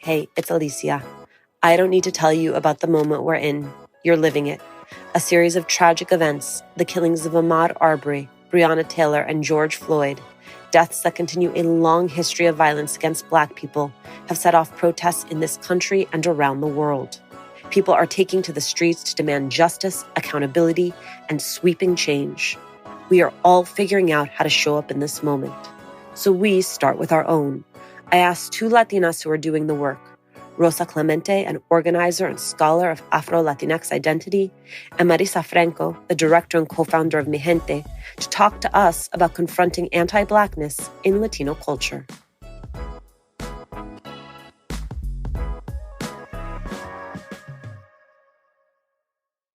Hey, it's Alicia. I don't need to tell you about the moment we're in. You're living it. A series of tragic events, the killings of Ahmaud Arbery, Breonna Taylor, and George Floyd, deaths that continue a long history of violence against Black people, have set off protests in this country and around the world. People are taking to the streets to demand justice, accountability, and sweeping change. We are all figuring out how to show up in this moment. So we start with our own. I asked two Latinas who are doing the work, Rosa Clemente, an organizer and scholar of Afro-Latinx identity, and Marisa Franco, the director and co-founder of Mijente, to talk to us about confronting anti-Blackness in Latino culture.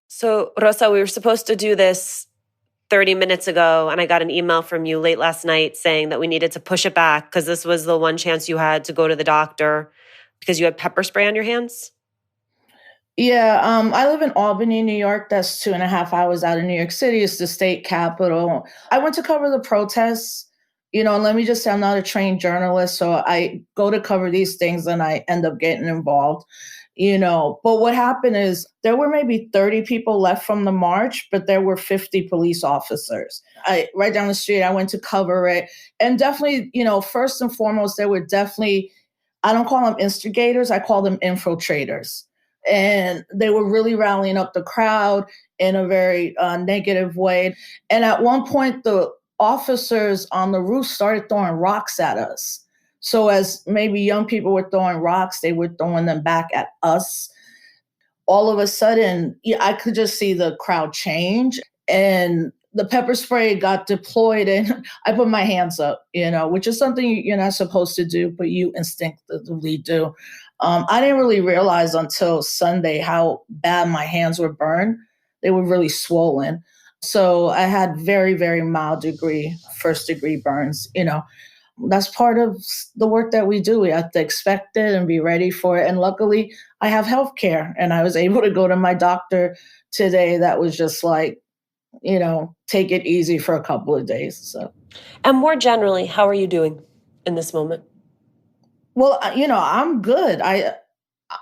So, Rosa, we were supposed to do this 30 minutes ago, and I got an email from you late last night saying that we needed to push it back because this was the one chance you had to go to the doctor because you had pepper spray on your hands? Yeah, I live in Albany, New York. That's 2.5 hours out of New York City. It's the state capital. I went to cover the protests, and let me just say I'm not a trained journalist, so I go to cover these things and I end up getting involved. But what happened is there were maybe 30 people left from the march, but there were 50 police officers. Right down the street, I went to cover it. And definitely, first and foremost, there were definitely, I don't call them instigators, I call them infiltrators. And they were really rallying up the crowd in a very negative way. And at one point, the officers on the roof started throwing rocks at us. So as maybe young people were throwing rocks, they were throwing them back at us. All of a sudden, I could just see the crowd change. And the pepper spray got deployed and I put my hands up, which is something you're not supposed to do, but you instinctively do. I didn't really realize until Sunday how bad my hands were burned. They were really swollen. So I had very, very mild first degree burns, That's part of the work that we do. We have to expect it and be ready for it. And luckily, I have healthcare, and I was able to go to my doctor today. That was just like, take it easy for a couple of days. So, and more generally, how are you doing in this moment? Well, I'm good.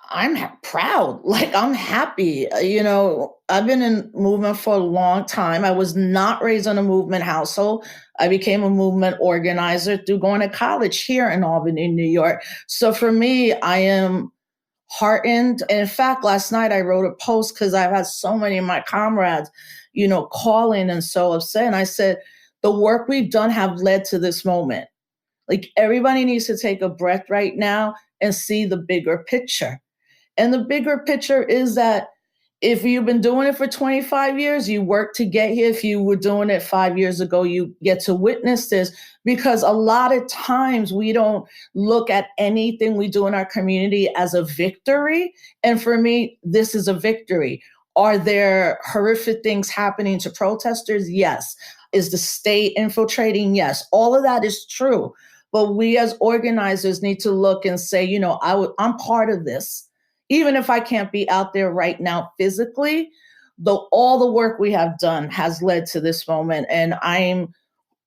I'm proud. Like, I'm happy. I've been in movement for a long time. I was not raised in a movement household. I became a movement organizer through going to college here in Albany, New York. So for me, I am heartened. And in fact, last night I wrote a post because I've had so many of my comrades, calling and so upset. And I said, the work we've done have led to this moment. Like, everybody needs to take a breath right now and see the bigger picture. And the bigger picture is that if you've been doing it for 25 years, you work to get here. If you were doing it 5 years ago, you get to witness this, because a lot of times we don't look at anything we do in our community as a victory. And for me, this is a victory. Are there horrific things happening to protesters? Yes. Is the state infiltrating? Yes. All of that is true. But we as organizers need to look and say, I'm part of this. Even if I can't be out there right now physically, all the work we have done has led to this moment. And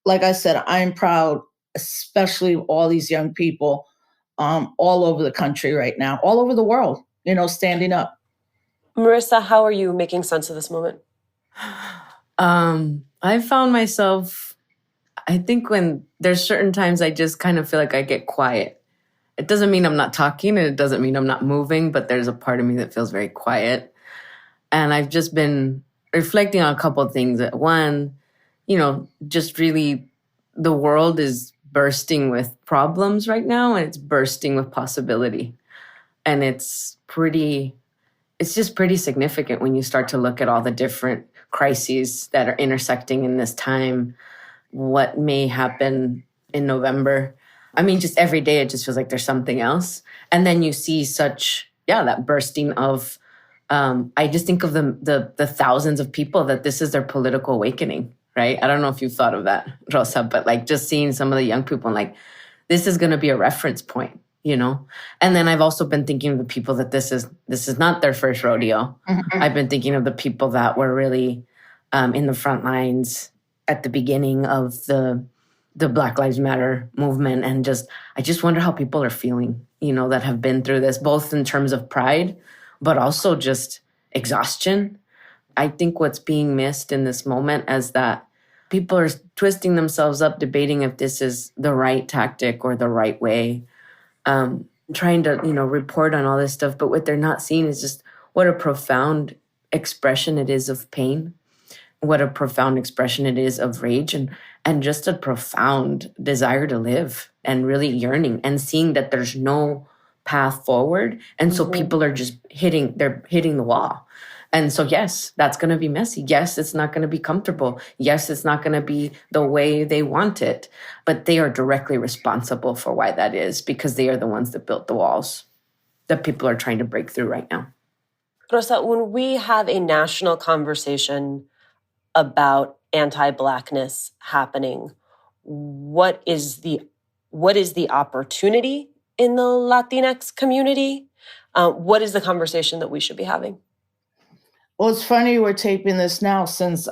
like I said, I'm proud, especially of all these young people all over the country right now, all over the world, standing up. Marisa, how are you making sense of this moment? I found myself, I think when there's certain times I just kind of feel like I get quiet. It doesn't mean I'm not talking, and it doesn't mean I'm not moving, but there's a part of me that feels very quiet. And I've just been reflecting on a couple of things. One, just really the world is bursting with problems right now, and it's bursting with possibility. And it's just pretty significant when you start to look at all the different crises that are intersecting in this time. What may happen in November. I mean, just every day, it just feels like there's something else. And then you see that bursting of, I just think of the thousands of people that this is their political awakening, right? I don't know if you've thought of that, Rosa, but like just seeing some of the young people, like, this is going to be a reference point, And then I've also been thinking of the people that this is not their first rodeo. Mm-hmm. I've been thinking of the people that were really in the front lines at the beginning of the the Black Lives Matter movement. And I just wonder how people are feeling, that have been through this, both in terms of pride, but also just exhaustion. I think what's being missed in this moment is that people are twisting themselves up, debating if this is the right tactic or the right way, trying to, report on all this stuff. But what they're not seeing is just what a profound expression it is of pain, what a profound expression it is of rage, and just a profound desire to live and really yearning and seeing that there's no path forward. And so people are just hitting the wall. And so, yes, that's going to be messy. Yes, it's not going to be comfortable. Yes, it's not going to be the way they want it. But they are directly responsible for why that is, because they are the ones that built the walls that people are trying to break through right now. Rosa, when we have a national conversation about anti-Blackness happening, what is the opportunity in the Latinx community? What is the conversation that we should be having? Well, it's funny we're taping this now since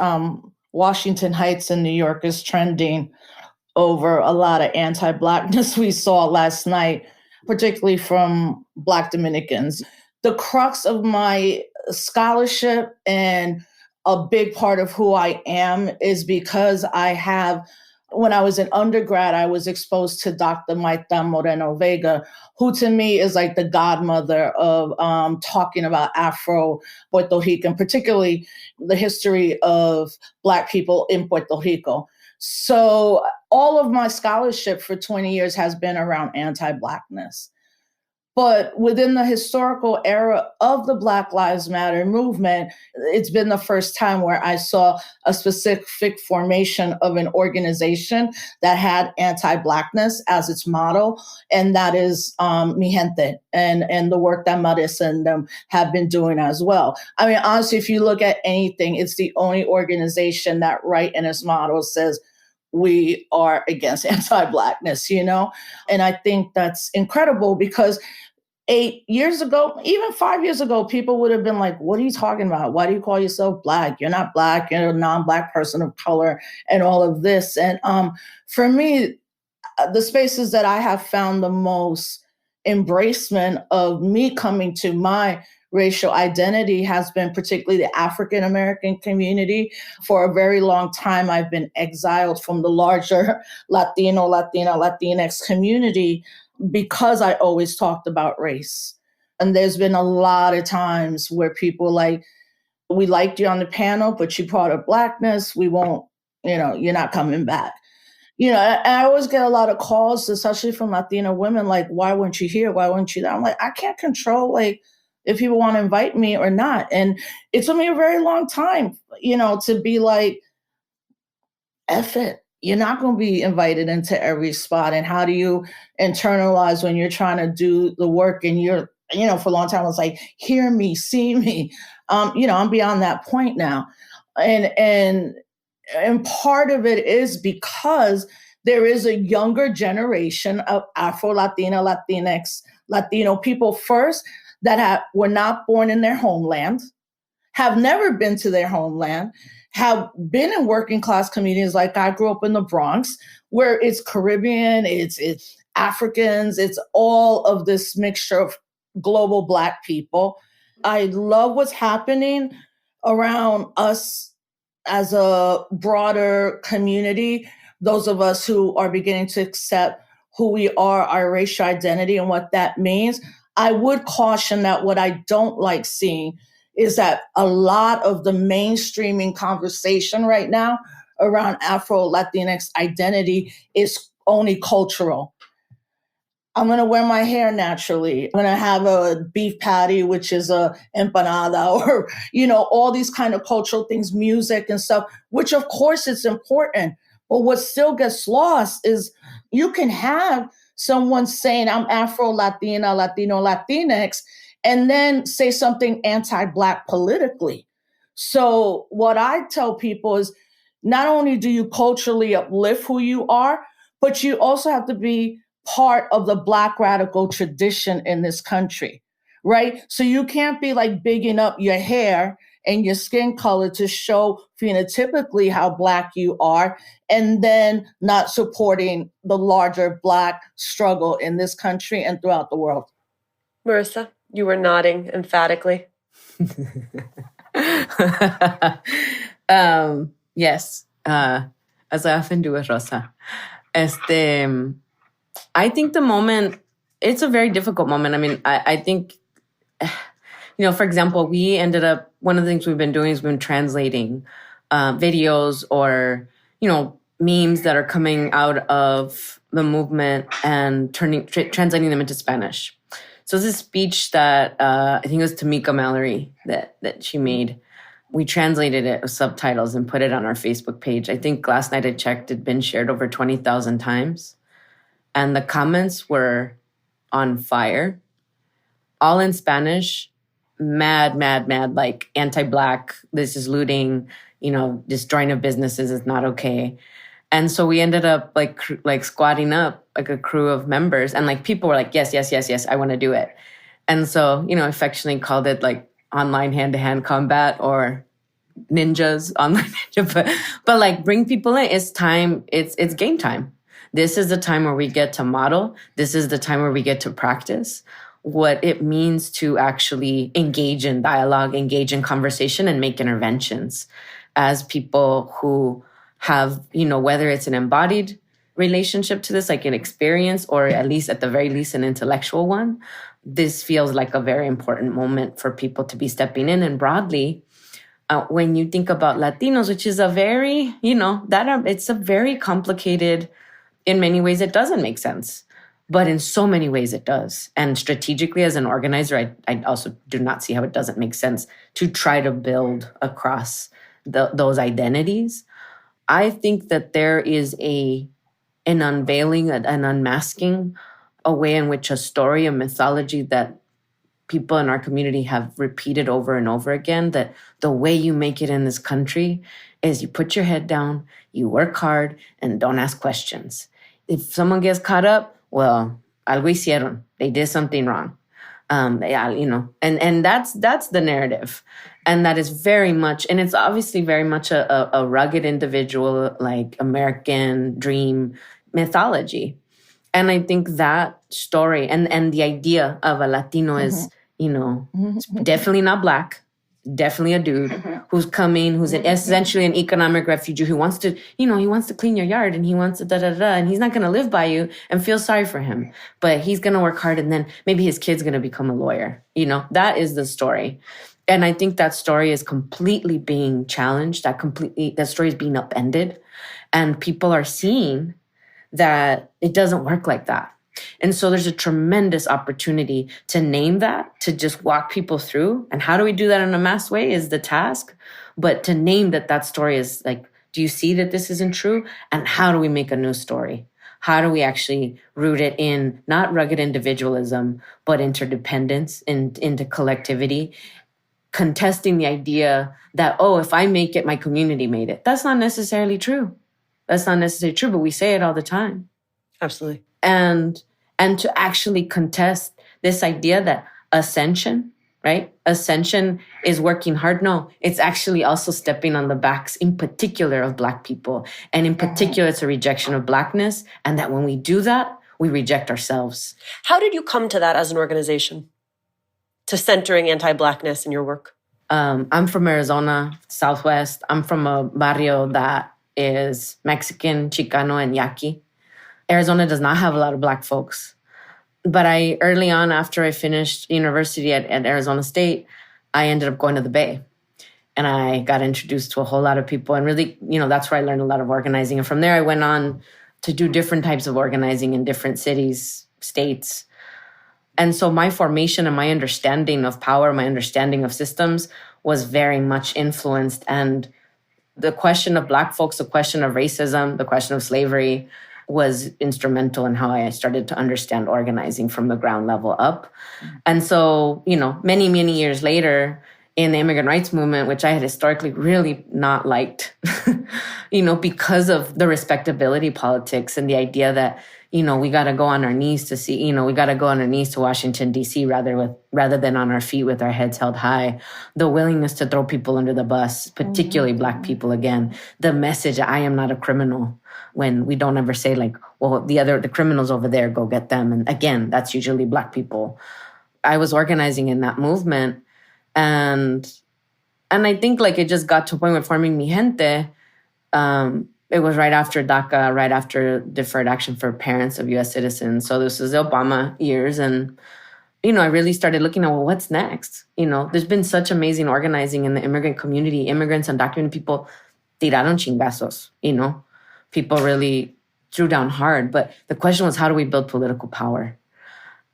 Washington Heights in New York is trending over a lot of anti-Blackness we saw last night, particularly from Black Dominicans. The crux of my scholarship and a big part of who I am is because when I was in undergrad, I was exposed to Dr. Maita Moreno Vega, who to me is like the godmother of talking about Afro-Puerto Rican, particularly the history of Black people in Puerto Rico. So all of my scholarship for 20 years has been around anti-Blackness. But within the historical era of the Black Lives Matter movement, it's been the first time where I saw a specific formation of an organization that had anti-Blackness as its model, and that is Mijente and the work that Marisa and them have been doing as well. I mean, honestly, if you look at anything, it's the only organization that right in its model says, we are against anti-Blackness, And I think that's incredible because 8 years ago, even 5 years ago, people would have been like, what are you talking about? Why do you call yourself Black? You're not Black, you're a non-Black person of color and all of this. And for me, the spaces that I have found the most embracement of me coming to my racial identity has been particularly the African American community. For a very long time, I've been exiled from the larger Latino, Latina, Latinx community because I always talked about race. And there's been a lot of times where people like, we liked you on the panel, but you brought up Blackness, we won't, you're not coming back. And I always get a lot of calls, especially from Latina women, like, why weren't you here? Why weren't you there? I'm like, I can't control, if people want to invite me or not. And it took me a very long time, to be like, F it. You're not going to be invited into every spot. And how do you internalize when you're trying to do the work and you're, for a long time, it's like, hear me, see me. I'm beyond that point now. And part of it is because there is a younger generation of Afro-Latina, Latinx, Latino people first that were not born in their homeland, have never been to their homeland, have been in working class communities. Like I grew up in the Bronx, where it's Caribbean, it's Africans, it's all of this mixture of global Black people. I love what's happening around us as a broader community, those of us who are beginning to accept who we are, our racial identity and what that means. I would caution that what I don't like seeing is that a lot of the mainstreaming conversation right now around Afro-Latinx identity is only cultural. I'm going to wear my hair naturally. I'm going to have a beef patty, which is a empanada, or, all these kind of cultural things, music and stuff, which of course it's important. But what still gets lost is you can have someone saying, I'm Afro-Latina, Latino, Latinx, and then say something anti-Black politically. So what I tell people is not only do you culturally uplift who you are, but you also have to be part of the Black radical tradition in this country, right? So you can't be like bigging up your hair and your skin color to show phenotypically how Black you are, and then not supporting the larger Black struggle in this country and throughout the world. Marisa, you were nodding emphatically. Yes, as I often do with Rosa. I think the moment, it's a very difficult moment. I mean, I think, for example, we ended up, one of the things we've been doing is we've been translating videos or, memes that are coming out of the movement and translating them into Spanish. So this speech that I think it was Tamika Mallory that she made. We translated it with subtitles and put it on our Facebook page. I think last night I checked, it'd been shared over 20,000 times. And the comments were on fire, all in Spanish, mad, like anti-Black, this is looting, destroying of businesses is not okay. And so we ended up like squatting up like a crew of members, and like people were like, yes, I want to do it. And so, affectionately called it like online hand-to-hand combat or ninjas, online ninja, but like bring people in. It's time, it's game time. This is the time where we get to model. This is the time where we get to practice what it means to actually engage in dialogue, engage in conversation, and make interventions as people who have, whether it's an embodied relationship to this, like an experience, or at least at the very least an intellectual one. This feels like a very important moment for people to be stepping in. And broadly, when you think about Latinos, which is a very, it's a very complicated, in many ways it doesn't make sense, but in so many ways it does. And strategically as an organizer, I also do not see how it doesn't make sense to try to build across those identities. I think that there is an unveiling, an unmasking, a way in which a story, a mythology that people in our community have repeated over and over again, that the way you make it in this country is you put your head down, you work hard, and don't ask questions. If someone gets caught up, well, algo hicieron. They did something wrong. And that's the narrative. And that is very much, and it's obviously very much a rugged individual, like American dream mythology. And I think that story and the idea of a Latino is, definitely not Black, definitely a dude who's coming, who's essentially an economic refugee who wants to, he wants to clean your yard and he wants to and he's not going to live by you and feel sorry for him, but he's going to work hard and then maybe his kid's going to become a lawyer. That is the story. And I think that story is completely being challenged, that story is being upended, and people are seeing that it doesn't work like that. And so there's a tremendous opportunity to name that, to just walk people through. And how do we do that in a mass way is the task. But to name that story is like, do you see that this isn't true? And how do we make a new story? How do we actually root it in not rugged individualism, but interdependence and into collectivity, contesting the idea that, if I make it, my community made it. That's not necessarily true. That's not necessarily true, but we say it all the time. Absolutely. And to actually contest this idea that ascension, right? Ascension is working hard. No, it's actually also stepping on the backs, in particular, of Black people. And in particular, it's a rejection of Blackness. And that when we do that, we reject ourselves. How did you come to that as an organization? To centering anti-Blackness in your work? I'm from Arizona, Southwest. I'm from a barrio that is Mexican, Chicano, and Yaqui. Arizona does not have a lot of Black folks. But early on, after I finished university at Arizona State, I ended up going to the Bay. And I got introduced to a whole lot of people. And really, that's where I learned a lot of organizing. And from there, I went on to do different types of organizing in different cities, states. And so my formation and my understanding of power, my understanding of systems was very much influenced. And the question of Black folks, the question of racism, the question of slavery was instrumental in how I started to understand organizing from the ground level up. And so, many, many years later, in the immigrant rights movement, which I had historically really not liked, because of the respectability politics and the idea that, we got to go on our knees to see, we got to go on our knees to Washington, D.C. rather than on our feet with our heads held high. The willingness to throw people under the bus, particularly Black people, again, the message, I am not a criminal, when we don't ever say like, well, the criminals over there, go get them. And again, that's usually Black people. I was organizing in that movement. And I think like it just got to a point with forming Mijente. It was right after DACA, right after Deferred Action for Parents of U.S. citizens. So this was the Obama years. And, I really started looking at, well, what's next? There's been such amazing organizing in the immigrant community. Immigrants, undocumented people, tiraron chingazos, People really threw down hard. But the question was, how do we build political power?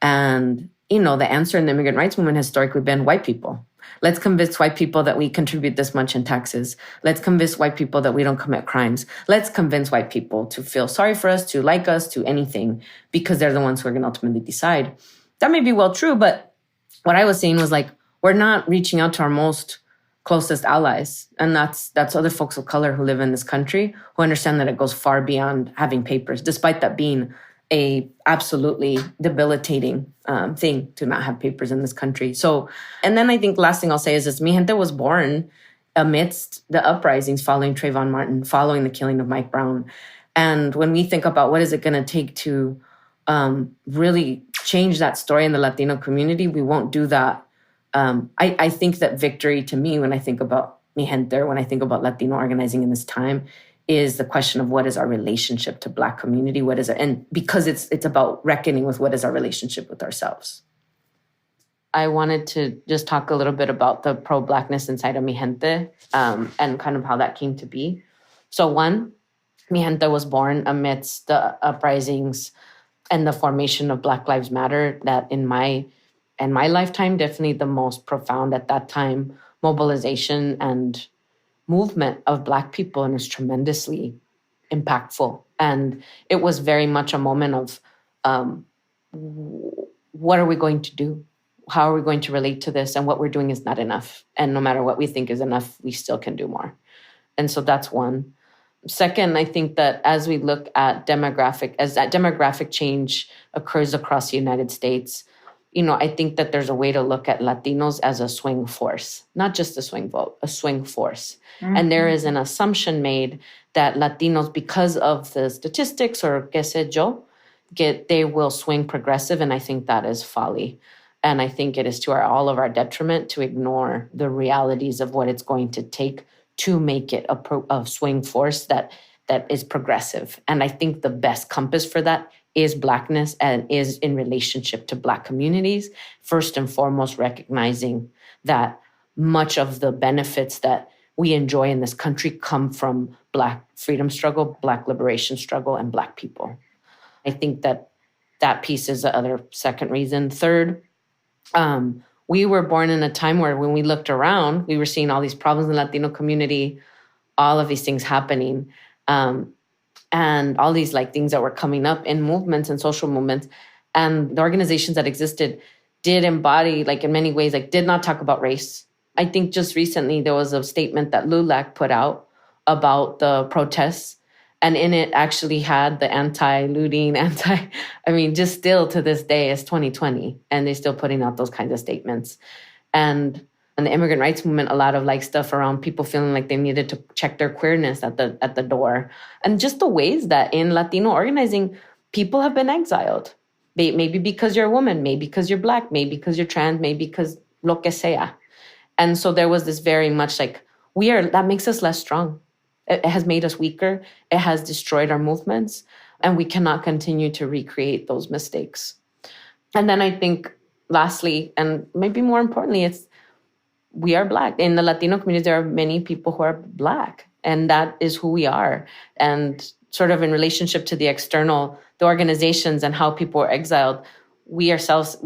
And, the answer in the immigrant rights movement has historically been white people. Let's convince white people that we contribute this much in taxes. Let's convince white people that we don't commit crimes. Let's convince white people to feel sorry for us, to like us, to anything, because they're the ones who are going to ultimately decide. That may be well true, but what I was saying was like, we're not reaching out to our most closest allies. And that's other folks of color who live in this country, who understand that it goes far beyond having papers, despite that being a absolutely debilitating thing to not have papers in this country. So, and then I think last thing I'll say is this: Mijente was born amidst the uprisings following Trayvon Martin, following the killing of Mike Brown. And when we think about what is it going to take to really change that story in the Latino community, we won't do that. I think that victory to me, when I think about Mijente, when I think about Latino organizing in this time, is the question of what is our relationship to Black community? What is it? And because it's about reckoning with what is our relationship with ourselves. I wanted to just talk a little bit about the pro-Blackness inside of Mijente and kind of how that came to be. So one, Mijente was born amidst the uprisings and the formation of Black Lives Matter, that in my lifetime, definitely the most profound at that time mobilization and movement of Black people, and is tremendously impactful. And it was very much a moment of what are we going to do? How are we going to relate to this? And what we're doing is not enough. And no matter what we think is enough, we still can do more. And so that's one. Second, I think that as we look at as that demographic change occurs across the United States, I think that there's a way to look at Latinos as a swing force, not just a swing vote, a swing force. Mm-hmm. And there is an assumption made that Latinos, because of the statistics or qué sé yo, they will swing progressive. And I think that is folly. And I think it is to all of our detriment to ignore the realities of what it's going to take to make it a swing force that is progressive. And I think the best compass for that is Blackness and is in relationship to Black communities, first and foremost recognizing that much of the benefits that we enjoy in this country come from Black freedom struggle, Black liberation struggle, and Black people. I think that piece is the other second reason. Third, we were born in a time where when we looked around, we were seeing all these problems in the Latino community, all of these things happening. And all these things that were coming up in movements and social movements. And the organizations that existed did embody, in many ways, did not talk about race. I think just recently there was a statement that LULAC put out about the protests. And in it actually had the anti-looting, just still to this day, it's 2020. And they're still putting out those kinds of statements. And the immigrant rights movement, a lot of stuff around people feeling like they needed to check their queerness at the door. And just the ways that in Latino organizing, people have been exiled. Maybe because you're a woman, maybe because you're Black, maybe because you're trans, maybe because lo que sea. And so there was this very much that makes us less strong. It has made us weaker. It has destroyed our movements. And we cannot continue to recreate those mistakes. And then I think lastly, and maybe more importantly, we are Black. In the Latino community, there are many people who are Black, and that is who we are. And sort of in relationship to the external, the organizations and how people are exiled, we ourselves,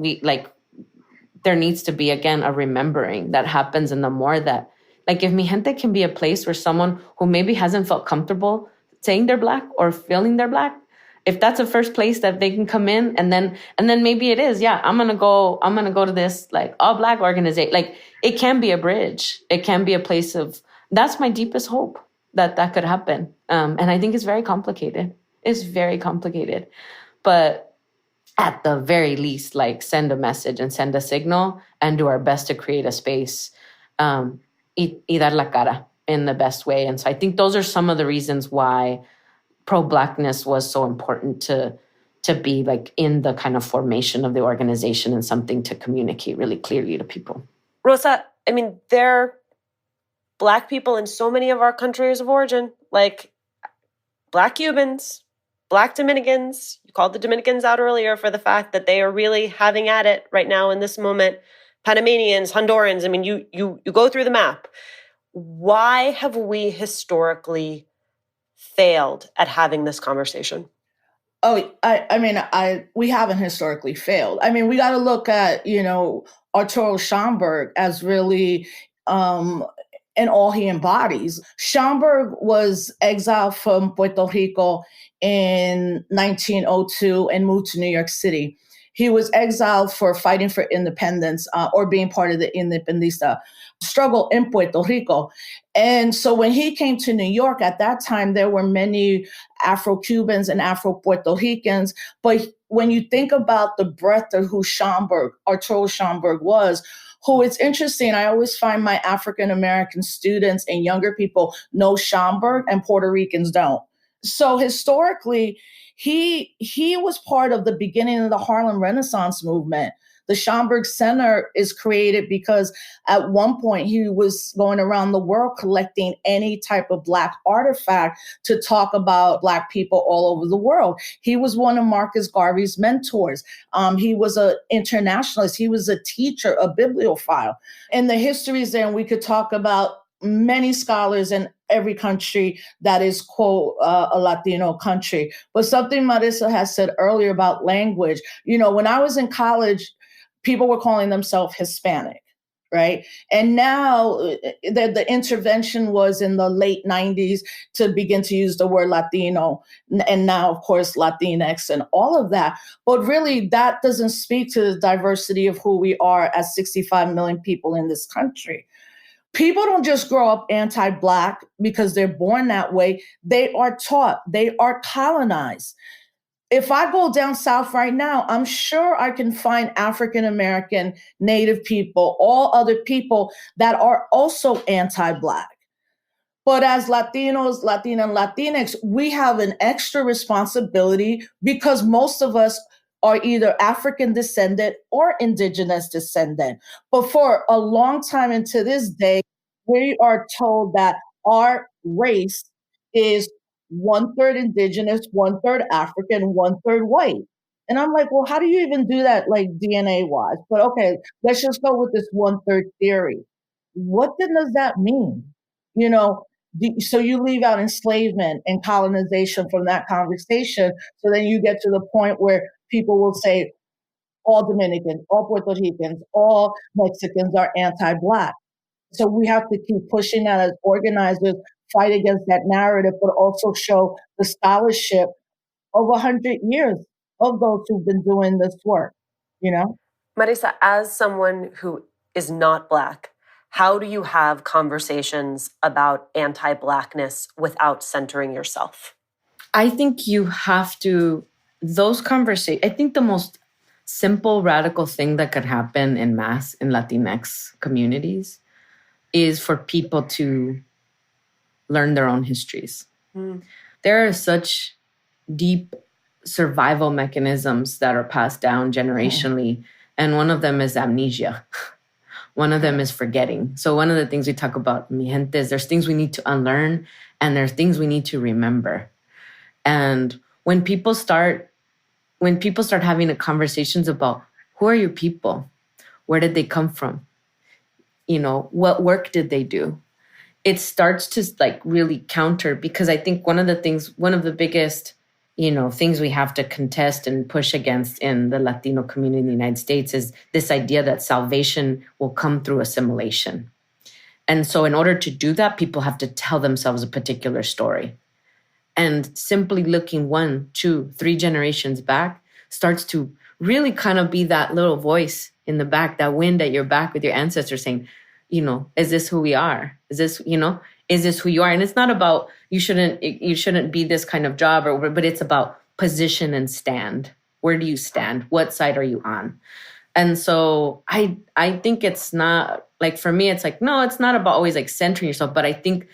there needs to be, again, a remembering that happens. And the more that, if Mijente can be a place where someone who maybe hasn't felt comfortable saying they're Black or feeling they're Black, if that's the first place that they can come in, and then maybe it is, yeah, I'm gonna go to this like all Black organization. Like it can be a bridge. It can be a place of, that's my deepest hope that could happen. And I think it's very complicated. It's very complicated. But at the very least, like send a message and send a signal and do our best to create a space y dar la cara in the best way. And so I think those are some of the reasons why pro-Blackness was so important to be like in the kind of formation of the organization and something to communicate really clearly to people. Rosa, I mean, there are Black people in so many of our countries of origin, like Black Cubans, Black Dominicans. You called the Dominicans out earlier for the fact that they are really having at it right now in this moment. Panamanians, Hondurans. I mean, you go through the map. Why have we historically failed at having this conversation? Oh, we haven't historically failed. I mean, we got to look at, Arturo Schomburg as really, and all he embodies. Schomburg was exiled from Puerto Rico in 1902 and moved to New York City. He was exiled for fighting for independence or being part of the Independista struggle in Puerto Rico. And so when he came to New York at that time, there were many Afro-Cubans and Afro-Puerto Ricans. But when you think about the breadth of who Arturo Schomburg was, who it's interesting, I always find my African-American students and younger people know Schomburg and Puerto Ricans don't. So historically, he was part of the beginning of the Harlem Renaissance movement. The Schomburg Center is created because at one point he was going around the world collecting any type of Black artifact to talk about Black people all over the world. He was one of Marcus Garvey's mentors. He was an internationalist. He was a teacher, a bibliophile. And the histories there, and we could talk about many scholars in every country that is, quote, a Latino country. But something Marisa has said earlier about language, when I was in college, people were calling themselves Hispanic, right? And now the intervention was in the late 90s to begin to use the word Latino, and now, of course, Latinx and all of that. But really, that doesn't speak to the diversity of who we are as 65 million people in this country. People don't just grow up anti-Black because they're born that way. They are taught, they are colonized. If I go down south right now, I'm sure I can find African-American, Native people, all other people that are also anti-Black. But as Latinos, Latina, and Latinx, we have an extra responsibility because most of us are either African descendant or indigenous descendant. But for a long time and to this day, we are told that our race is 1/3 indigenous, 1/3 African, 1/3 white. And I'm like, well, how do you even do that, like DNA wise? But okay, let's just go with this 1/3 theory. What then does that mean? So you leave out enslavement and colonization from that conversation. So then you get to the point where people will say all Dominicans, all Puerto Ricans, all Mexicans are anti-Black. So we have to keep pushing that as organizers, fight against that narrative, but also show the scholarship of 100 years of those who've been doing this work, Marisa, as someone who is not Black, how do you have conversations about anti-Blackness without centering yourself? I think you have to, those conversations, I think the most simple, radical thing that could happen in mass in Latinx communities is for people to learn their own histories. There are such deep survival mechanisms that are passed down generationally, and one of them is amnesia. One of them is forgetting. So one of the things we talk about, Mijente, is there's things we need to unlearn and there's things we need to remember. And when people start having the conversations about who are your people, where did they come from, what work did they do, it starts to really counter, because I think one of the biggest things we have to contest and push against in the Latino community in the United States is this idea that salvation will come through assimilation. And so in order to do that, people have to tell themselves a particular story. And simply looking 1, 2, 3 generations back starts to really kind of be that little voice in the back, that wind at your back with your ancestors saying, is this who we are? Is this, is this who you are? And it's not about, you shouldn't be this kind of job, but it's about position and stand. Where do you stand? What side are you on? And so I think it's not, like, for me, it's like, no, it's not about always like centering yourself, but I think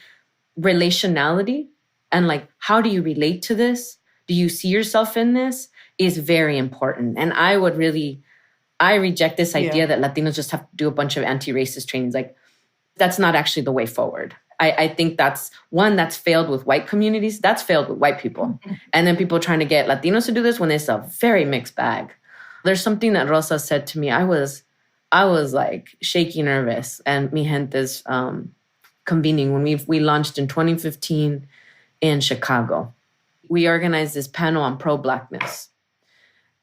relationality and like, how do you relate to this? Do you see yourself in this is very important. And I reject this idea that Latinos just have to do a bunch of anti-racist trainings. Like, that's not actually the way forward. I think that's failed with white communities. That's failed with white people. And then people trying to get Latinos to do this when it's a very mixed bag. There's something that Rosa said to me. I was like shaky nervous, and Mijente's convening when we launched in 2015 in Chicago. We organized this panel on pro-Blackness.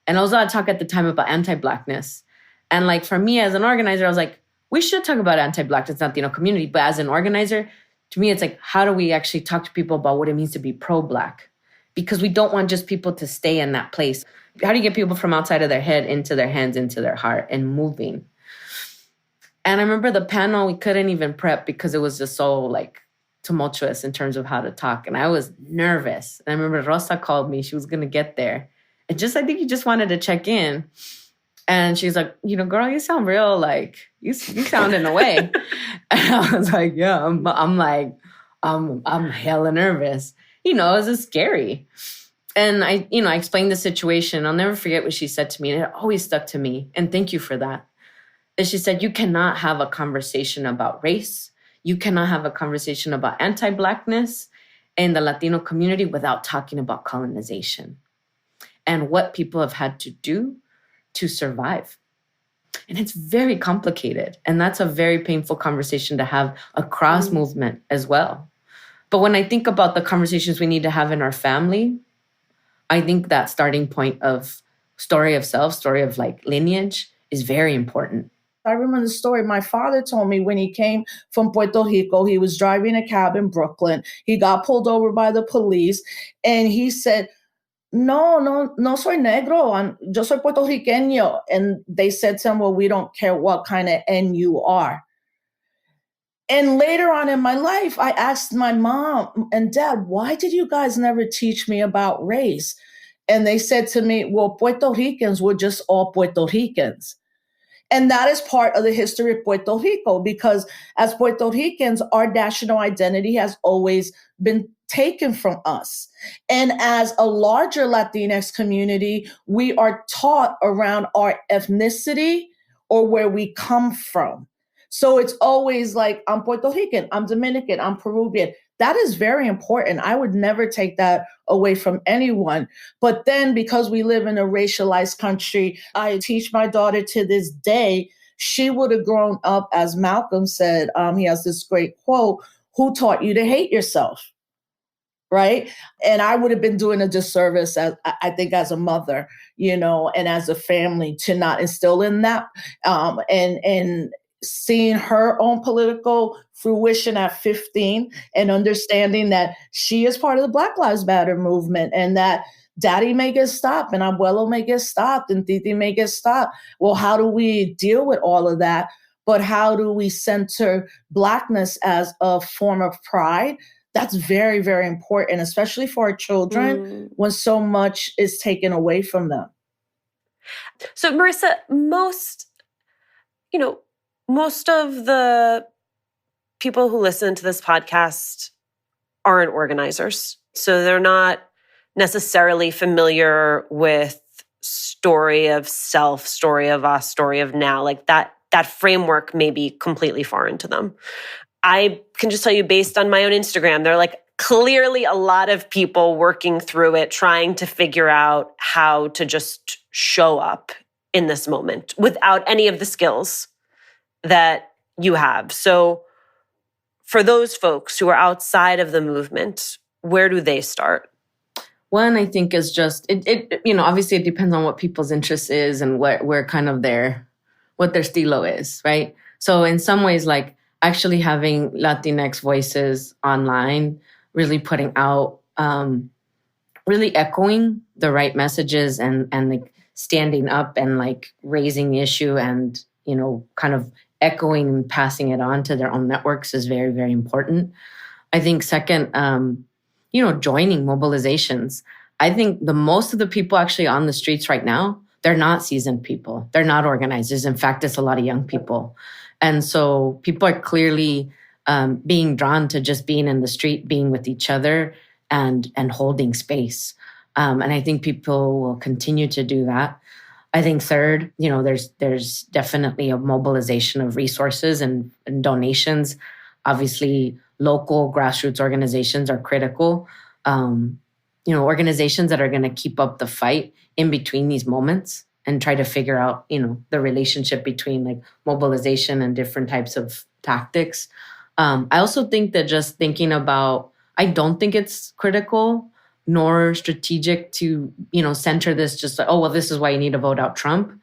And I was on talk at the time about anti-Blackness. And like, for me as an organizer, I was like, we should talk about anti-Blackness, Latino community. But as an organizer, to me, it's like, how do we actually talk to people about what it means to be pro-Black? Because we don't want just people to stay in that place. How do you get people from outside of their head into their hands, into their heart, and moving? And I remember the panel, we couldn't even prep because it was just so like tumultuous in terms of how to talk. And I was nervous. And I remember Rosa called me. She was going to get there. And I think he just wanted to check in. And she's like, girl, you sound real, like, you sound in a way. And I was like, yeah, I'm hella nervous. It was just scary. And I explained the situation. I'll never forget what she said to me. And it always stuck to me. And thank you for that. And she said, you cannot have a conversation about race. You cannot have a conversation about anti-Blackness in the Latino community without talking about colonization and what people have had to do to survive. And it's very complicated. And that's a very painful conversation to have across movement as well. But when I think about the conversations we need to have in our family, I think that starting point of story of self, story of like lineage is very important. I remember the story my father told me when he came from Puerto Rico. He was driving a cab in Brooklyn. He got pulled over by the police, and he said, no soy negro, yo soy puertorriqueño. And they said to him, well, we don't care what kind of N you are. And later on in my life, I asked my mom and dad, why did you guys never teach me about race? And they said to me, well, Puerto Ricans were just all Puerto Ricans. And that is part of the history of Puerto Rico, because as Puerto Ricans, our national identity has always been taken from us. And as a larger Latinx community, we are taught around our ethnicity or where we come from. So it's always like, I'm Puerto Rican, I'm Dominican, I'm Peruvian. That is very important. I would never take that away from anyone. But then because we live in a racialized country, I teach my daughter to this day, she would have grown up, as Malcolm said, he has this great quote, who taught you to hate yourself? Right? And I would have been doing a disservice, I think, as a mother, and as a family to not instill in that. And seeing her own political fruition at 15 and understanding that she is part of the Black Lives Matter movement and that daddy may get stopped and abuelo may get stopped and titi may get stopped. Well, how do we deal with all of that? But how do we center Blackness as a form of pride? That's very, very important, especially for our children when so much is taken away from them. So Marisa, most of the people who listen to this podcast aren't organizers. So they're not necessarily familiar with story of self, story of us, story of now. Like that framework may be completely foreign to them. I can just tell you, based on my own Instagram, there are like clearly a lot of people working through it, trying to figure out how to just show up in this moment without any of the skills that you have. So for those folks who are outside of the movement, where do they start? One, I think, is just, obviously it depends on what people's interest is and where kind of what their stilo is, right? So in some ways, like actually having Latinx voices online, really putting out really echoing the right messages and like standing up and like raising the issue and, kind of echoing and passing it on to their own networks is very, very important. I think second, joining mobilizations. I think the most of the people actually on the streets right now, they're not seasoned people. They're not organizers. In fact, it's a lot of young people. And so people are clearly being drawn to just being in the street, being with each other and holding space. And I think people will continue to do that. I think third, there's definitely a mobilization of resources and donations. Obviously, local grassroots organizations are critical. Organizations that are going to keep up the fight in between these moments and try to figure out, the relationship between like mobilization and different types of tactics. I also think that just thinking about, I don't think it's critical nor strategic to, center this just like, oh, well, this is why you need to vote out Trump.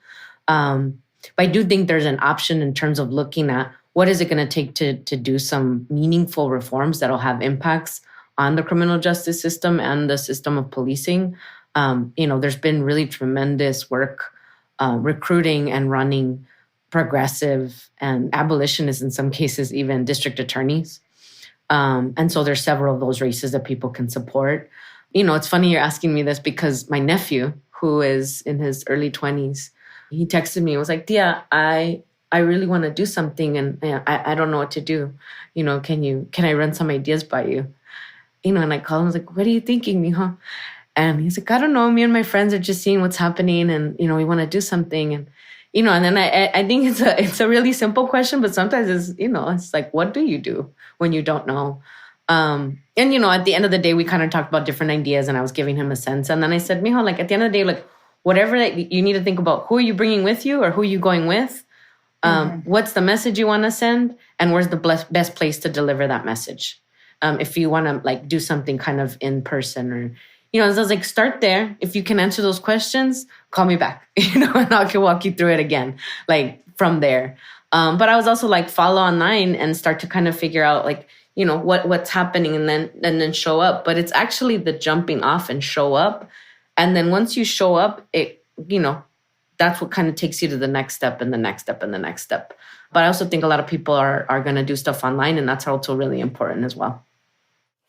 But I do think there's an option in terms of looking at what is it going to take to do some meaningful reforms that'll have impacts on the criminal justice system and the system of policing. There's been really tremendous work recruiting and running progressive and abolitionists, in some cases, even district attorneys. And so there's several of those races that people can support. It's funny you're asking me this because my nephew, who is in his early 20s, he texted me. He was like, Tia, I really want to do something and I don't know what to do. Can I run some ideas by you? And I called him, I was like, what are you thinking, mijo? And he's like, I don't know. Me and my friends are just seeing what's happening and, we want to do something. And, and then I think it's a really simple question, but sometimes it's like, what do you do when you don't know? And, at the end of the day, we kind of talked about different ideas and I was giving him a sense. And then I said, mijo, like at the end of the day, like whatever that you need to think about, who are you bringing with you or who are you going with? What's the message you want to send? And where's the best place to deliver that message? If you want to like do something kind of in person or, so I was like, start there. If you can answer those questions, call me back, and I can walk you through it again, like from there. But I was also like, follow online and start to kind of figure out like, what's happening and then show up. But it's actually the jumping off and show up. And then once you show up, it, that's what kind of takes you to the next step and the next step and the next step. But I also think a lot of people are going to do stuff online, and that's also really important as well.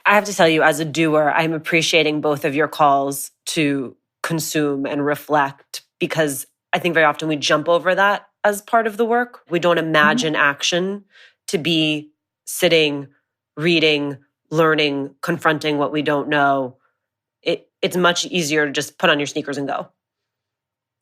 I have to tell you, as a doer, I'm appreciating both of your calls to consume and reflect, because I think very often we jump over that as part of the work. We don't imagine action to be sitting, reading, learning, confronting what we don't know. It's much easier to just put on your sneakers and go.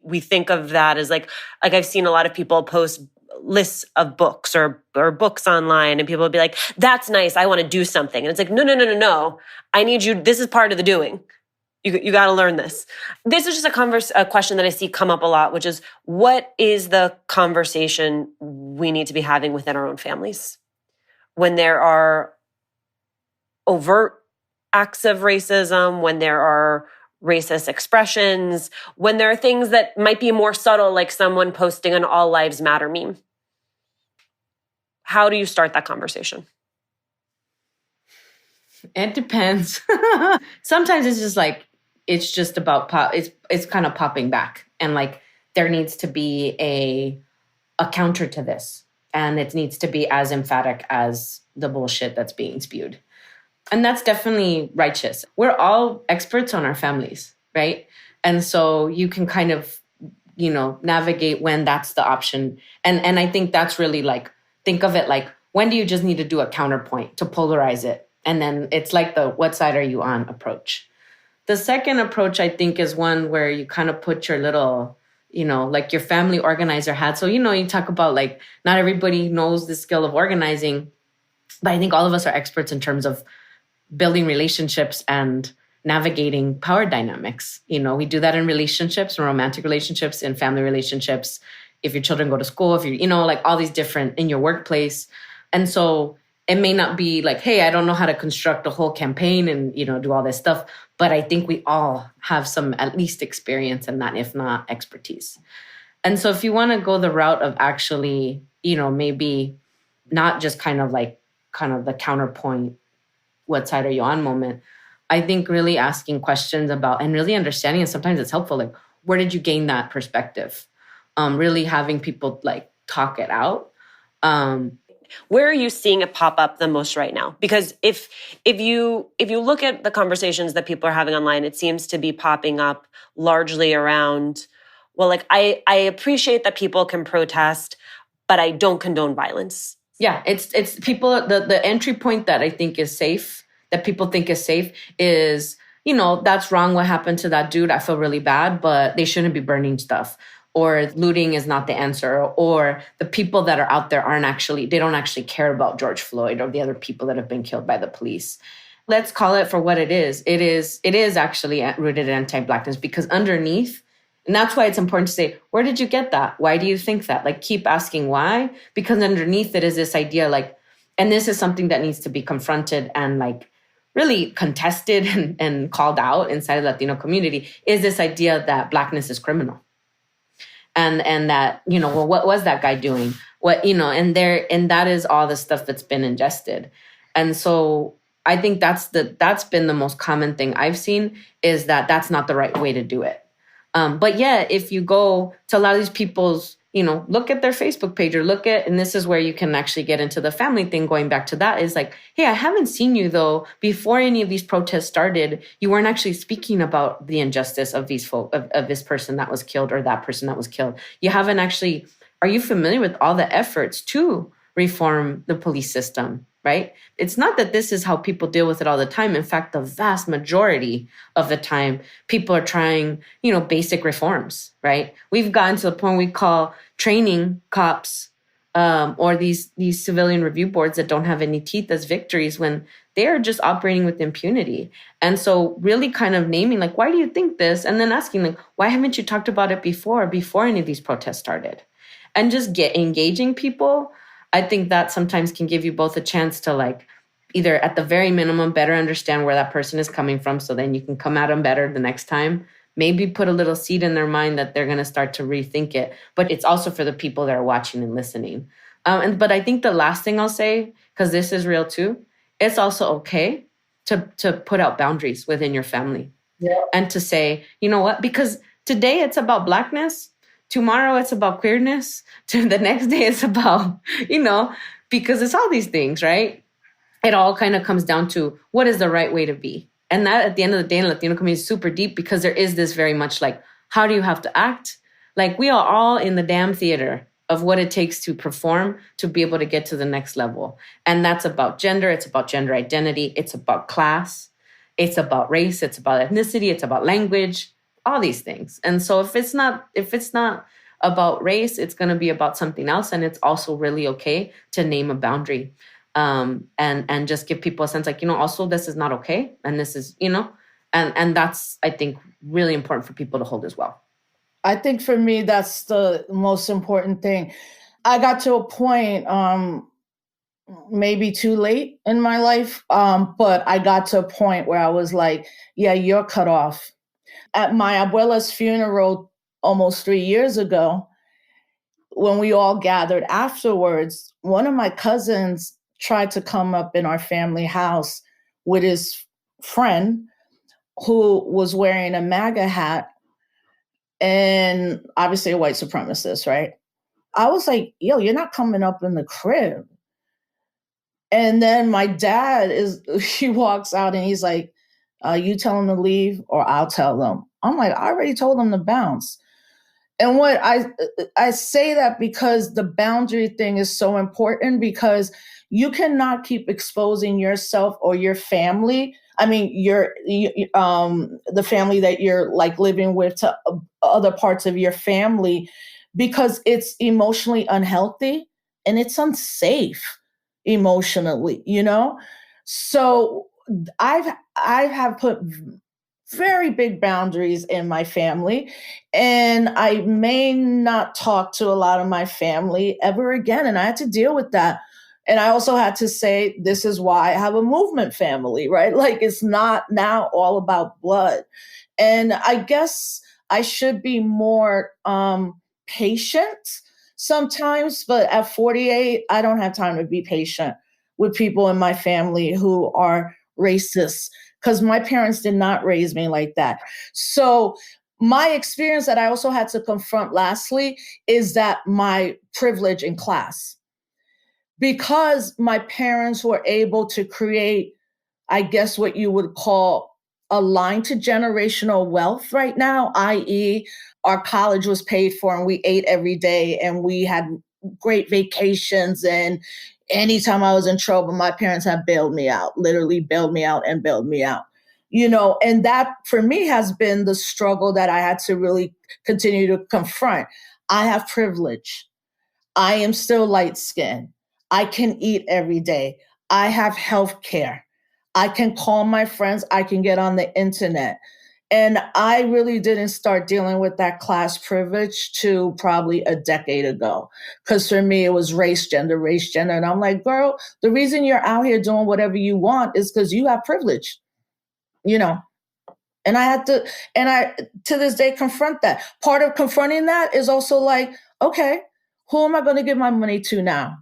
We think of that as like I've seen a lot of people post lists of books or books online, and people will be like, that's nice, I want to do something. And it's like, no. I need you. This is part of the doing. You got to learn this. This is just a question that I see come up a lot, which is, what is the conversation we need to be having within our own families when there are overt acts of racism, when there are racist expressions, when there are things that might be more subtle, like someone posting an All Lives Matter meme? How do you start that conversation? It depends. Sometimes it's just like, it's just about it's kind of popping back, and like there needs to be a counter to this, and it needs to be as emphatic as the bullshit that's being spewed. And that's definitely righteous. We're all experts on our families, right? And so you can kind of, navigate when that's the option. And I think that's really like, think of it like, when do you just need to do a counterpoint to polarize it? And then it's like the what side are you on approach. The second approach, I think, is one where you kind of put your little, like your family organizer hat. So, you talk about like, not everybody knows the skill of organizing, but I think all of us are experts in terms of building relationships and navigating power dynamics. We do that in relationships, in romantic relationships, in family relationships. If your children go to school, if you're, like all these different in your workplace. And so it may not be like, hey, I don't know how to construct a whole campaign and, do all this stuff. But I think we all have some at least experience in that, if not expertise. And so if you want to go the route of actually, maybe not just kind of the counterpoint, what side are you on moment, I think really asking questions about and really understanding, and sometimes it's helpful, like, where did you gain that perspective? Really having people like talk it out. Where are you seeing it pop up the most right now? Because if you look at the conversations that people are having online, it seems to be popping up largely around, well, like I appreciate that people can protest, but I don't condone violence. Yeah, it's people, the entry point that I think is safe, that people think is safe is, that's wrong what happened to that dude. I feel really bad, but they shouldn't be burning stuff. Or looting is not the answer, or the people that are out there they don't actually care about George Floyd or the other people that have been killed by the police. Let's call it for what it is. It is actually rooted in anti-Blackness, because underneath, and that's why it's important to say, where did you get that? Why do you think that? Like, keep asking why, because underneath it is this idea, like, and this is something that needs to be confronted and like really contested and called out inside the Latino community, is this idea that Blackness is criminal. And that, well, what was that guy doing? And that is all the stuff that's been ingested. And so I think that's been the most common thing I've seen, is that that's not the right way to do it. But yeah, if you go to a lot of these people's, look at their Facebook page or and this is where you can actually get into the family thing, going back to that, is like, hey, I haven't seen you though, before any of these protests started, you weren't actually speaking about the injustice of these folk, of this person that was killed or that person that was killed. You haven't actually, are you familiar with all the efforts to reform the police system? Right? It's not that this is how people deal with it all the time. In fact, the vast majority of the time, people are trying, basic reforms, right? We've gotten to the point we call training cops or these civilian review boards that don't have any teeth as victories, when they are just operating with impunity. And so really kind of naming, like, why do you think this? And then asking, like, why haven't you talked about it before any of these protests started? And just engaging people. I think that sometimes can give you both a chance to, like, either at the very minimum, better understand where that person is coming from, so then you can come at them better the next time. Maybe put a little seed in their mind that they're going to start to rethink it. But it's also for the people that are watching and listening. But I think the last thing I'll say, because this is real too, it's also okay to put out boundaries within your family. Yeah. And to say, you know what, because today it's about Blackness. Tomorrow it's about queerness. To the next day it's about, because it's all these things, right? It all kind of comes down to what is the right way to be. And that at the end of the day in the Latino community is super deep, because there is this very much like, how do you have to act? Like, we are all in the damn theater of what it takes to perform to be able to get to the next level. And that's about gender. It's about gender identity. It's about class. It's about race. It's about ethnicity. It's about language. All these things. And so if it's not about race, it's going to be about something else. And it's also really okay to name a boundary, and just give people a sense, like, also this is not okay. And this is, and that's, I think, really important for people to hold as well. I think for me, that's the most important thing. I got to a point, maybe too late in my life, but I got to a point where I was like, yeah, you're cut off. At my abuela's funeral almost 3 years ago, when we all gathered afterwards, one of my cousins tried to come up in our family house with his friend who was wearing a MAGA hat and obviously a white supremacist, right? I was like, yo, you're not coming up in the crib. And then my dad he walks out and he's like, you tell them to leave or I'll tell them. I'm like, I already told them to bounce. And what I say that because the boundary thing is so important, because you cannot keep exposing yourself or your family. I mean, the family that you're like living with, to other parts of your family, because it's emotionally unhealthy and it's unsafe emotionally, So I have put very big boundaries in my family, and I may not talk to a lot of my family ever again. And I had to deal with that. And I also had to say, this is why I have a movement family, right? Like, it's not now all about blood. And I guess I should be more patient sometimes, but at 48, I don't have time to be patient with people in my family who are racist, because my parents did not raise me like that. So my experience that I also had to confront lastly is that my privilege in class. Because my parents were able to create, I guess, what you would call a line to generational wealth right now, i.e., our college was paid for and we ate every day and we had great vacations. And anytime I was in trouble, my parents had bailed me out, literally bailed me out and bailed me out. And that for me has been the struggle that I had to really continue to confront. I have privilege. I am still light skinned. I can eat every day. I have health care. I can call my friends. I can get on the internet. And I really didn't start dealing with that class privilege to probably a decade ago. Because for me, it was race, gender, race, gender. And I'm like, girl, the reason you're out here doing whatever you want is because you have privilege, you know. And I had to, and I to this day confront that. Part of confronting that is also like, okay, who am I going to give my money to now?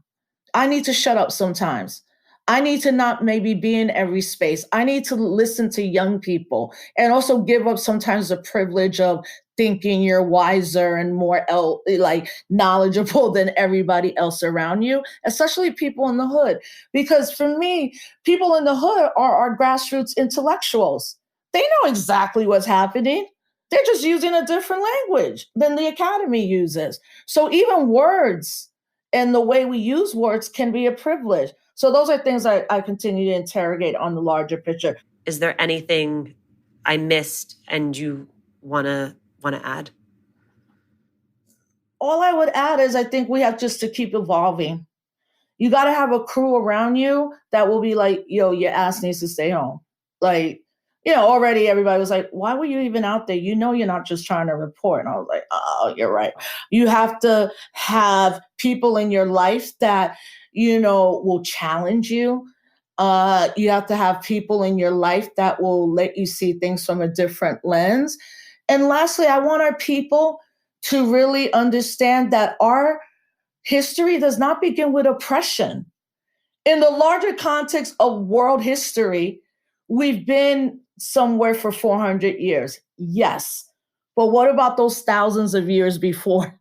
I need to shut up sometimes. I need to not maybe be in every space. I need to listen to young people and also give up sometimes the privilege of thinking you're wiser and more like knowledgeable than everybody else around you, especially people in the hood. Because for me, people in the hood are our grassroots intellectuals. They know exactly what's happening. They're just using a different language than the academy uses. So even words and the way we use words can be a privilege. So those are things I continue to interrogate on the larger picture. Is there anything I missed and you wanna add? All I would add is I think we have just to keep evolving. You got to have a crew around you that will be like, yo, your ass needs to stay home. Like, already everybody was like, why were you even out there? You're not just trying to report. And I was like, oh, you're right. You have to have people in your life that, will challenge you. You have to have people in your life that will let you see things from a different lens. And lastly, I want our people to really understand that our history does not begin with oppression. In the larger context of world history, we've been somewhere for 400 years. Yes. But what about those thousands of years before?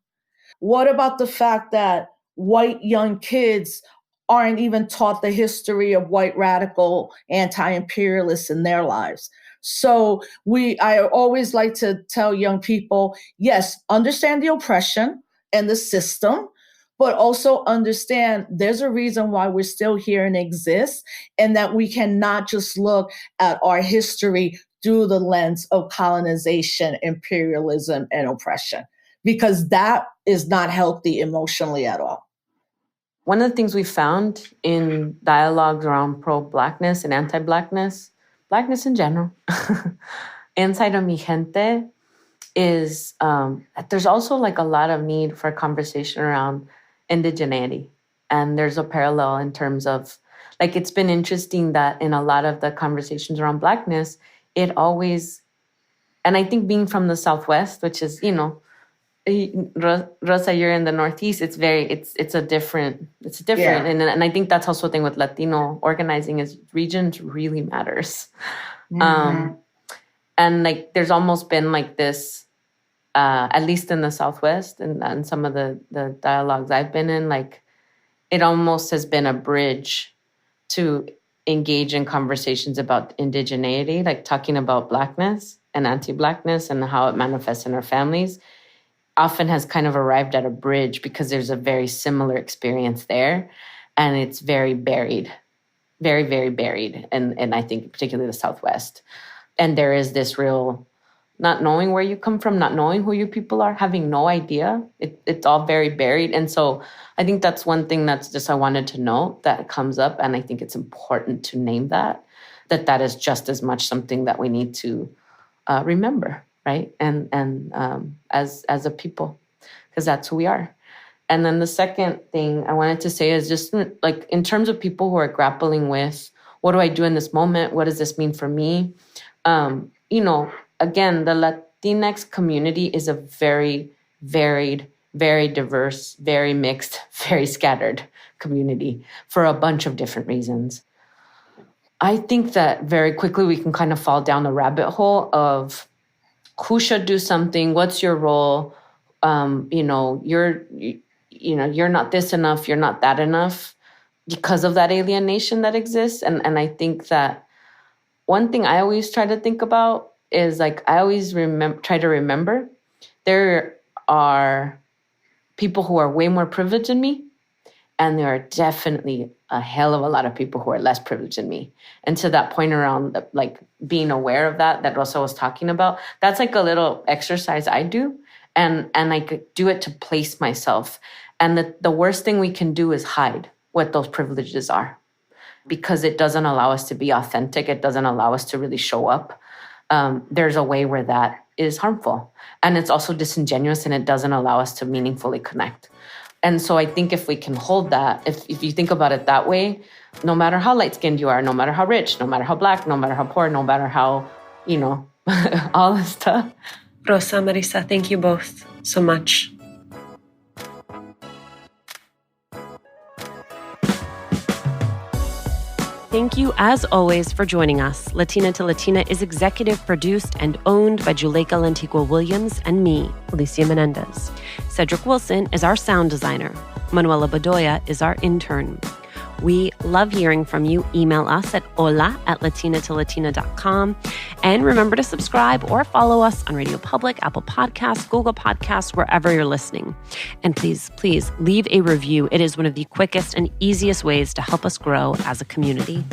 What about the fact that white young kids aren't even taught the history of white radical anti-imperialists in their lives? So I always like to tell young people, yes, understand the oppression and the system, but also understand there's a reason why we're still here and exist, and that we cannot just look at our history through the lens of colonization, imperialism, and oppression, because that is not healthy emotionally at all. One of the things we found in dialogues around pro-Blackness and anti-Blackness, Blackness in general, inside of Mijente is there's also like a lot of need for conversation around indigeneity. And there's a parallel in terms of, like, it's been interesting that in a lot of the conversations around Blackness, it always, and I think being from the Southwest, which is, Rosa, you're in the Northeast, it's different. Yeah. And I think that's also the thing with Latino organizing is regions really matters. Mm-hmm. And like, there's almost been like this, at least in the Southwest and some of the dialogues I've been in, like it almost has been a bridge to engage in conversations about indigeneity, like talking about Blackness and anti-Blackness and how it manifests in our families, often has kind of arrived at a bridge because there's a very similar experience there. And it's very buried, very, very buried. And I think particularly the Southwest. And there is this real not knowing where you come from, not knowing who your people are, having no idea. It's all very buried. And so I think that's one thing that's just I wanted to note that comes up. And I think it's important to name that is just as much something that we need to remember, right? And as a people, because that's who we are. And then the second thing I wanted to say is just like in terms of people who are grappling with, what do I do in this moment? What does this mean for me? Again, the Latinx community is a very varied, very diverse, very mixed, very scattered community for a bunch of different reasons. I think that very quickly we can kind of fall down the rabbit hole of who should do something, what's your role, you're not this enough, you're not that enough, because of that alienation that exists. And I think that one thing I always try to think about is like, I always try to remember there are people who are way more privileged than me. And there are definitely a hell of a lot of people who are less privileged than me. And to that point around like being aware of that Rosa was talking about, that's like a little exercise I do. And I could do it to place myself. And the worst thing we can do is hide what those privileges are, because it doesn't allow us to be authentic. It doesn't allow us to really show up. There's a way where that is harmful. And it's also disingenuous, and it doesn't allow us to meaningfully connect. And so I think if we can hold that, if you think about it that way, no matter how light-skinned you are, no matter how rich, no matter how Black, no matter how poor, no matter how, all this stuff. Rosa, Marisa, thank you both so much. Thank you, as always, for joining us. Latina to Latina is executive produced and owned by Juleka Lantigua Williams and me, Alicia Menendez. Cedric Wilson is our sound designer. Manuela Bedoya is our intern. We love hearing from you. Email us at hola@latinatolatina.com. And remember to subscribe or follow us on Radio Public, Apple Podcasts, Google Podcasts, wherever you're listening. And please, please leave a review. It is one of the quickest and easiest ways to help us grow as a community.